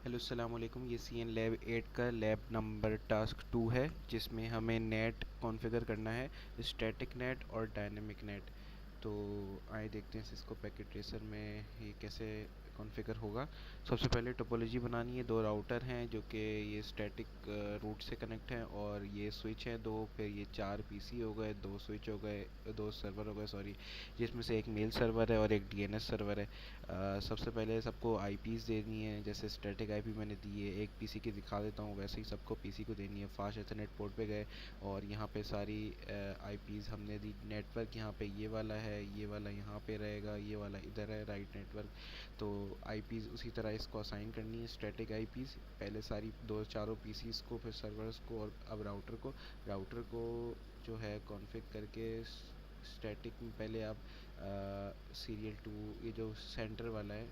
Hello अस्सलाम वालेकुम। ये सी एन लैब 8 का लैब नंबर टास्क 2 है, जिसमें हमें नेट कॉन्फ़िगर करना है, स्टैटिक नेट और डायनेमिक नेट। तो आइए देखते हैं सिस्को पैकेट ट्रेसर में ये कैसे कॉन्फ़िगर होगा। सबसे पहले टोपोलॉजी बनानी है। दो राउटर हैं जो कि ये स्टैटिक रूट से कनेक्ट हैं, और ये स्विच है दो, फिर ये चार पीसी हो गए, दो स्विच हो गए, दो सर्वर हो गए सॉरी, जिसमें से एक मेल सर्वर है और एक डीएनएस सर्वर है। सबसे पहले सबको आईपीज़ देनी है। जैसे स्टैटिक आईपी मैंने दी है, एक पीसी की दिखा देता हूँ, वैसे ही सबको पीसी को देनी है। फास्ट एथरनेट पोर्ट पे गए और यहाँ पे सारी आईपीज़ हमने दी। नेटवर्क यहाँ पे ये वाला है, ये वाला यहाँ पे रहेगा, ये वाला इधर है राइट नेटवर्क। तो आईपीज़ उसी तरह इसको असाइन करनी है। स्टैटिक आईपीज़ पहले सारी दो चारों पीसीज़ को, फिर सर्वर्स को, और अब राउटर को जो है कॉन्फ़िग करके स्टैटिक में पहले आप सीरियल टू, ये जो सेंटर वाला है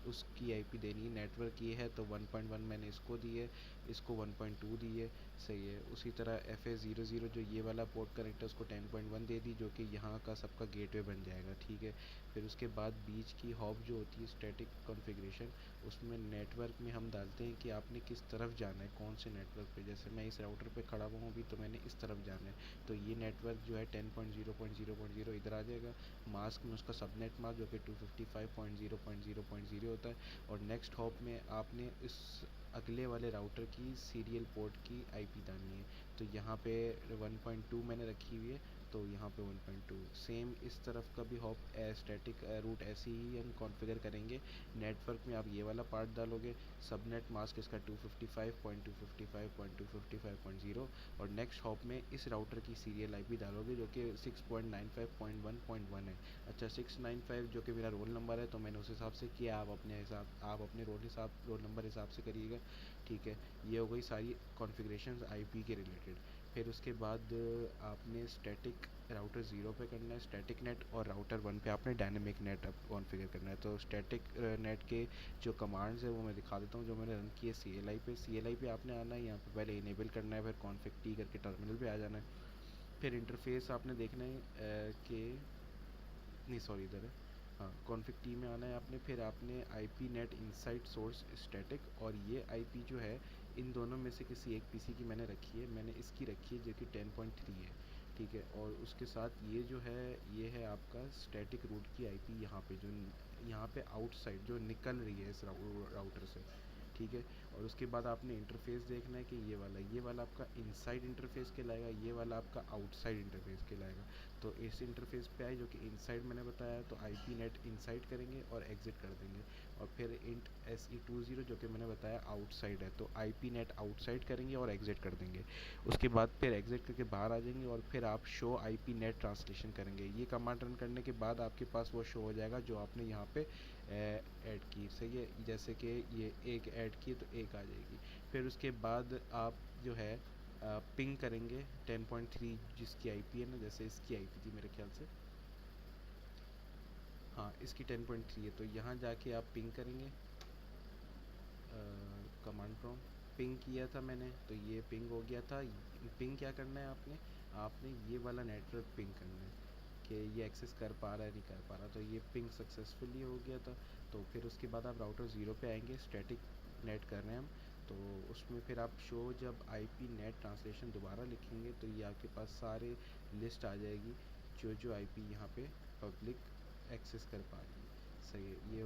उसकी आईपी देनी है। नेटवर्क ये है तो 1.1 मैंने इसको दी है, इसको 1.2 दी है, सही है। उसी तरह FA00 जो ये वाला पोर्ट कनेक्ट है उसको 10.1 दे दी, जो कि यहाँ का सबका गेटवे बन जाएगा, ठीक है। फिर उसके बाद बीच की हॉप जो होती है स्टैटिक कॉन्फ़िगरेशन, उसमें नेटवर्क में हम डालते हैं कि आपने किस तरफ जाना है, कौन से नेटवर्क पे। जैसे मैं इस राउटर पे खड़ा हुआ हूँ अभी, तो मैंने इस तरफ जाना है, तो ये नेटवर्क जो है 10.0.0.0 इधर आ जाएगा। मास्क में उसका सबनेट मास्क जो कि 255.0.0.0 होता है। और नेक्स्ट हॉप में आपने इस अगले वाले राउटर की सीरियल पोर्ट की आईपी डालनी है। तो यहाँ पे 1.2 मैंने रखी हुई है, तो यहाँ पे 1.2। सेम इस तरफ का भी हॉप स्टैटिक रूट ऐसे ही हम कॉन्फ़िगर करेंगे। नेटवर्क में आप ये वाला पार्ट डालोगे, सबनेट मास्क इसका 255.255.255.0, और नेक्स्ट हॉप में इस राउटर की सीरियल आईपी डालोगे जो कि 6.95.1.1 है। अच्छा, 695 जो कि मेरा रोल नंबर है, तो मैंने उस हिसाब से किया। आप अपने रोल नंबर हिसाब से करिएगा, ठीक है। ये हो गई सारी कॉन्फ़िगरेशंस आईपी के रिलेटेड। फिर उसके बाद आपने स्टैटिक राउटर 0 पे करना है स्टैटिक नेट, और राउटर 1 पे आपने डायनेमिक नेट अब कॉन्फ़िगर करना है। तो स्टैटिक नेट के जो कमांड्स है वो मैं दिखा देता हूँ, जो मैंने रन किए सी एल आई पे आपने आना है, यहाँ पे पहले इनेबल करना है, फिर कॉन्फ़िग टी करके टर्मिनल पे आ जाना है। फिर इंटरफेस आपने देखना है कि नहीं सॉरी इधर है, हाँ, कॉन्फ़िग टी में आना है आपने। फिर आपने IP NAT inside source static, और ये आईपी जो है इन दोनों में से किसी एक पीसी की मैंने रखी है, मैंने इसकी रखी है जो कि 10.3 है, ठीक है। और उसके साथ ये जो है, ये है आपका स्टैटिक रूट की आईपी, यहाँ पे जो यहाँ पे आउटसाइड जो निकल रही है इस राउटर से, ठीक है। और उसके बाद आपने इंटरफेस देखना है कि ये वाला आपका इनसाइड इंटरफेस कहलाएगा, ये वाला आपका आउटसाइड इंटरफेस कहलाएगा। तो इस इंटरफेस पे आए जो कि इनसाइड मैंने बताया, तो आईपी नेट इनसाइड करेंगे और एग्जिट कर देंगे। और फिर इंट SE20 जो कि मैंने बताया आउटसाइड है, तो आईपी नेट आउटसाइड करेंगे और एग्जिट कर देंगे। उसके बाद फिर एग्जिट करके बाहर आ जाएंगे, और फिर आप शो आईपी नेट ट्रांसलेशन करेंगे। ये कमांड रन करने के बाद आपके पास वो शो हो जाएगा जो आपने यहाँ पे ऐड की, सही है। जैसे कि ये एक ऐड की तो एक आ जाएगी। फिर उसके बाद आप जो है पिंग करेंगे 10.3 जिसकी आईपी है ना, जैसे इसकी आईपी थी मेरे ख्याल से, हाँ इसकी 10.3 है, तो यहाँ जाके आप पिंग करेंगे कमांड प्रॉम्प्ट। पिंग किया था मैंने, तो ये पिंग हो गया था। पिंग क्या करना है आपने, आपने ये वाला नेटवर्क पिंग करना है कि ये एक्सेस कर पा रहा है नहीं कर पा रहा, तो ये पिंग सक्सेसफुली हो गया था। तो फिर उसके बाद आप राउटर 0 पे आएंगे, स्टैटिक नेट कर रहे हैं हम, तो उसमें फिर आप शो जब आईपी नेट ट्रांसलेशन दोबारा लिखेंगे तो ये आपके पास सारे लिस्ट आ जाएगी जो जो आईपी यहाँ पे पब्लिक एक्सेस कर पा रही है, सही है। ये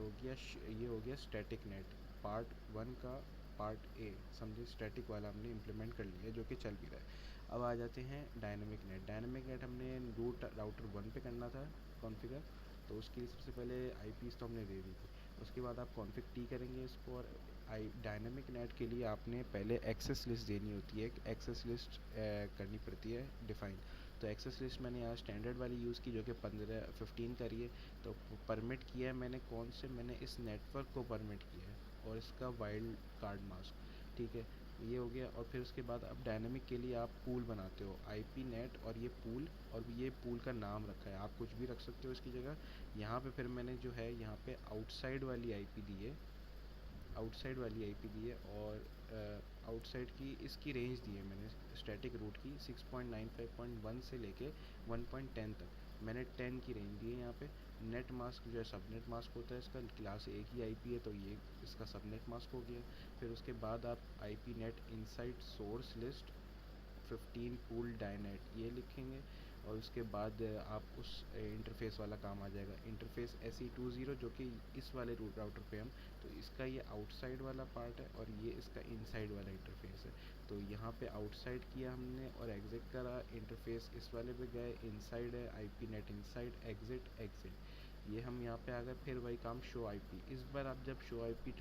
हो गया स्टैटिक नेट पार्ट 1 का पार्ट ए, समझे। स्टैटिक वाला हमने इम्प्लीमेंट कर लिया है जो कि चल भी रहा है। अब आ जाते हैं डायनेमिक नेट हमने रूट राउटर 1 पे करना था कॉन्फ़िगर, तो उसके लिए सबसे पहले आईपीज़ तो हमने दे दी थी। उसके बाद आप कॉन्फ़िग टी करेंगे इसको, और डायनेमिक नेट के लिए आपने पहले एक्सेस लिस्ट देनी होती है, एक एक्सेस लिस्ट करनी पड़ती है डिफ़ाइन। तो एक्सेस लिस्ट मैंने यहाँ स्टैंडर्ड वाली यूज़ की जो कि 15 करी है। तो परमिट किया है मैंने कौन से, मैंने इस नेटवर्क को परमिट किया है, और इसका वाइल्ड कार्ड मास्क, ठीक है। ये हो गया। और फिर उसके बाद अब डायनेमिक के लिए आप पूल बनाते हो, आईपी नेट और ये पूल, और ये पूल का नाम रखा है, आप कुछ भी रख सकते हो इसकी जगह। यहाँ पे फिर मैंने जो है यहाँ पे आउटसाइड वाली आईपी दी है, और आउटसाइड की इसकी रेंज दी है मैंने स्टैटिक रूट की 6.95.1 से लेके 1.10 तक, मैंने 10 की रेंज दी है यहाँ पे। नेट मास्क जो है सबनेट मास्क होता है इसका, क्लास ए की आईपी है तो ये इसका सबनेट मास्क हो गया। फिर उसके बाद आप IP NAT inside source list 15 pool डायनेट ये लिखेंगे, और उसके बाद आप उस इंटरफेस वाला काम आ जाएगा, इंटरफेस SE20 जो कि इस वाले रूट राउटर पे हम, तो इसका ये आउटसाइड वाला पार्ट है और ये इसका इनसाइड वाला इंटरफेस है। तो यहाँ पे आउटसाइड किया हमने और एग्जिट करा, इंटरफेस इस वाले पे गए, इनसाइड है IP NAT inside, exit exit, ये हम यहाँ पे आ गए। फिर वही काम शो आईपी, इस बार आप जब शो आईपी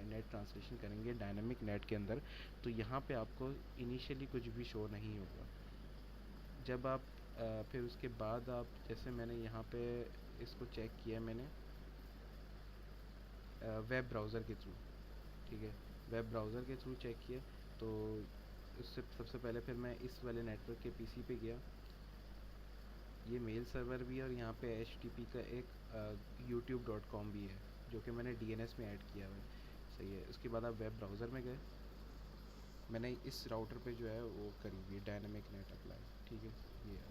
नेट ट्रांसलेशन करेंगे डायनामिक नेट के अंदर, तो यहाँ पे आपको इनिशियली कुछ भी शो नहीं होगा। जब आप फिर उसके बाद आप जैसे मैंने यहाँ पे इसको चेक किया मैंने वेब ब्राउज़र के थ्रू, ठीक है, वेब ब्राउज़र के थ्रू चेक किया, तो उससे सबसे पहले फिर मैं इस वाले नेटवर्क के पीसी पे गया, ये मेल सर्वर भी है और यहाँ पे HTTP का एक youtube.com भी है जो कि मैंने DNS में ऐड किया हुआ है, सही है। उसके बाद आप वेब ब्राउज़र में गए, मैंने इस राउटर पे जो है वो करी हुई है डायनामिक नेट अप्लाई, ठीक है, ये है।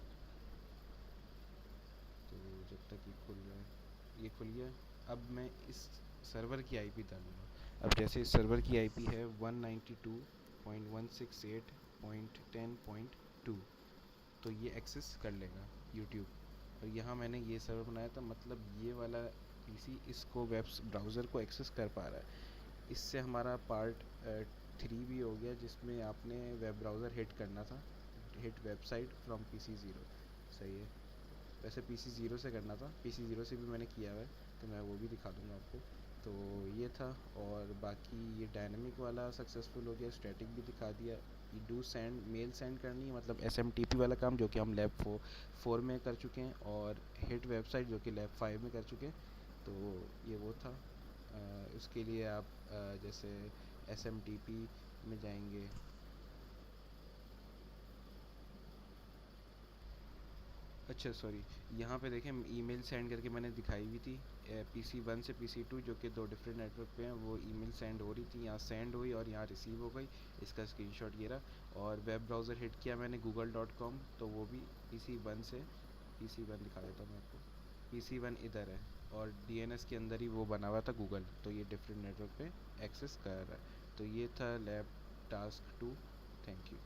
तो जब तक ये खुल रहा है, ये खुल गया। अब मैं इस सर्वर की आईपी डालूँगा। अब जैसे इस सर्वर की आईपी है 192.168.10.2, तो ये एक्सेस कर लेगा यूट्यूब। और यहाँ मैंने ये सर्वर बनाया था, मतलब ये वाला पीसी इसको वेब ब्राउज़र को एक्सेस कर पा रहा है। इससे हमारा पार्ट 3 भी हो गया, जिसमें आपने वेब ब्राउज़र हिट करना था, हिट वेबसाइट फ्रॉम PC0, सही है। वैसे PC0 से करना था, PC0 से भी मैंने किया हुआ है, तो मैं वो भी दिखा दूँगा आपको। तो ये था, और बाकी ये डायनेमिक वाला सक्सेसफुल हो गया, स्टैटिक भी दिखा दिया। ये डू सेंड मेल सेंड करनी है, मतलब SMTP वाला काम जो कि हम लैब 4 में कर चुके हैं, और हिट वेबसाइट जो कि लैब 5 में कर चुके हैं। तो ये वो था। उसके लिए आप जैसे SMTP में जाएंगे, अच्छा सॉरी, यहाँ पे देखें ईमेल सेंड करके मैंने दिखाई हुई थी, PC1 से PC2 जो कि 2 डिफरेंट नेटवर्क पे हैं, वो ईमेल सेंड हो रही थी, यहाँ सेंड हुई और यहाँ रिसीव हो गई, इसका स्क्रीनशॉट ये रहा। और वेब ब्राउज़र हिट किया मैंने google.com, तो वो भी PC1 से, PC1 दिखा देता हूँ मैं आपको, PC1 इधर है, और DNS के अंदर ही वो बना हुआ था गूगल, तो ये डिफरेंट नेटवर्क पे एक्सेस कर रहा है। तो ये था लैब टास्क 2, थैंक यू।